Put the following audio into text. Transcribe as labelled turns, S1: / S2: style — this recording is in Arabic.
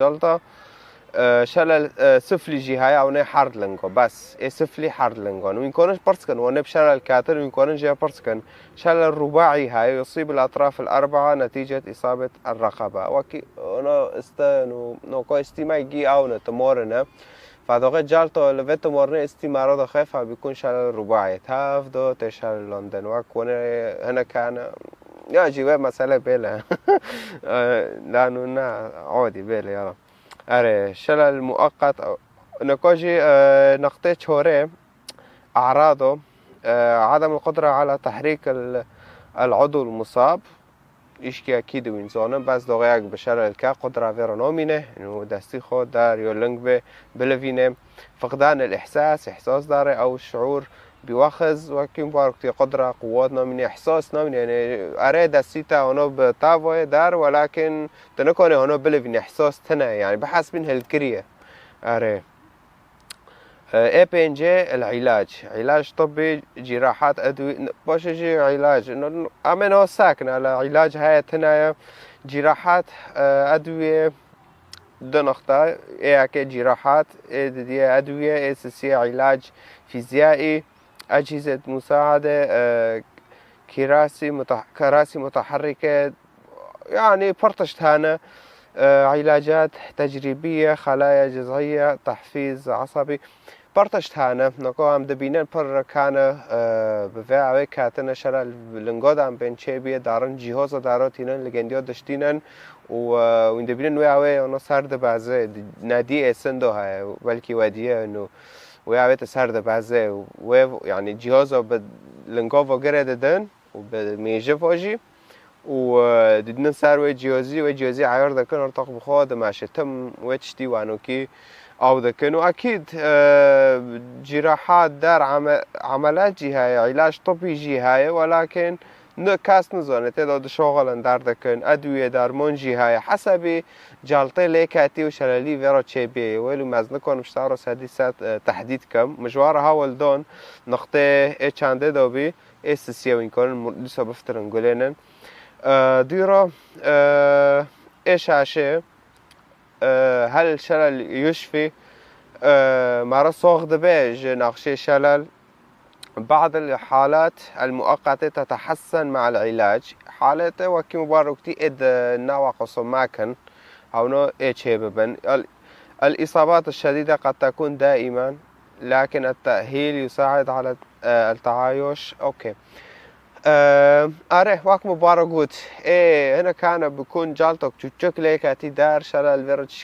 S1: جلطة شلل سفلي جهاي أو نه حرد لنگو بس سفلي حرد لنگون ويكونش برسكن ونب شلل كاتر ويكونش جا برسكن شلل رباعي هاي يصيب الأطراف الأربعة نتيجة إصابة الرقبة وكي أنا نو كو استيما يجي أو نتمورنا فدوغه جالتو لفت مورنه استيمارو دو خفا بيكون شلل رباعي تاف دو تشلل لندن وكونه هنا كان يا جواب مسألة بلا لأنه نا عادي بلا يلا أري شلل مؤقت نكوجي نقطة شوري أعراضه عدم القدرة على تحريك العضو المصاب إشكي أكيد وينزونم بس دوغيك بشلل كا قدرة فيرا نومينه إنه دستي خود دار يولنج بلفينه فقدان الإحساس إحساس داره أو الشعور بوخز وكيم باركتي قدرة قوات نامين إحساس نامين يعني أري دستيتا هنو بتابوه دار ولكن تنكوني هنو بلفين إحساس تنا يعني بحسب من هالكرية أري اي بي ان جي العلاج علاج طبي جراحات ادويه باش يجي علاج انه امنه ساكنه على علاج هاي تنايا جراحات ادويه دو نقطة اكي جراحات دي ادويه اساسيه علاج فيزيائي اجهزه مساعده كراسي متحركه يعني فرطشت هنا علاجات تجريبيه خلايا جذعيه تحفيز عصبي برتشت هانا نكو هم دبینن پر کانه بفعوی کاتن شرا لنگود هم بین چه بیه دارن جهاز دارن تینن لگندیا داشتینن و این دبینن ویاوی اونا سرد بعضه نادی اسندو های بلکی ودیه انو ویاوی تسرد بعضه و يعني جهاز به لنگو وگره دادن و به میجه واجی و دیدن سر و جهازی عیار دکن ارتاق بخواد ماشه تم و تشتی وانو کی أو ذكن وأكيد جراحات دار عملات جهاية علاج طبي جهاية ولكن كاس نزانه تعداد شغل دار ذكن أدوية درمان جهاية حسب جالطة ليكاتي وشلالي فيرا تشيبي ولو مازن كون مشتارو سادسات تحديد كم مجوار هاول دون نقطة إيش عنده دوبي إستسيا وين كون لسه بفتر نقولين ديرا إيش عشان هل شلل يشفي مرة صاغد بيج نقشي شلل بعض الحالات المؤقتة تتحسن مع العلاج حالته وكي مباركتي إد نوع قصو ماكن أو نوع إيش هببن الإصابات الشديدة قد تكون دائما لكن التأهيل يساعد على التعايش أوكي آره وقت مبارك قلت هنا كان بكون جالتك تشوك ليك دار شلل فيرتش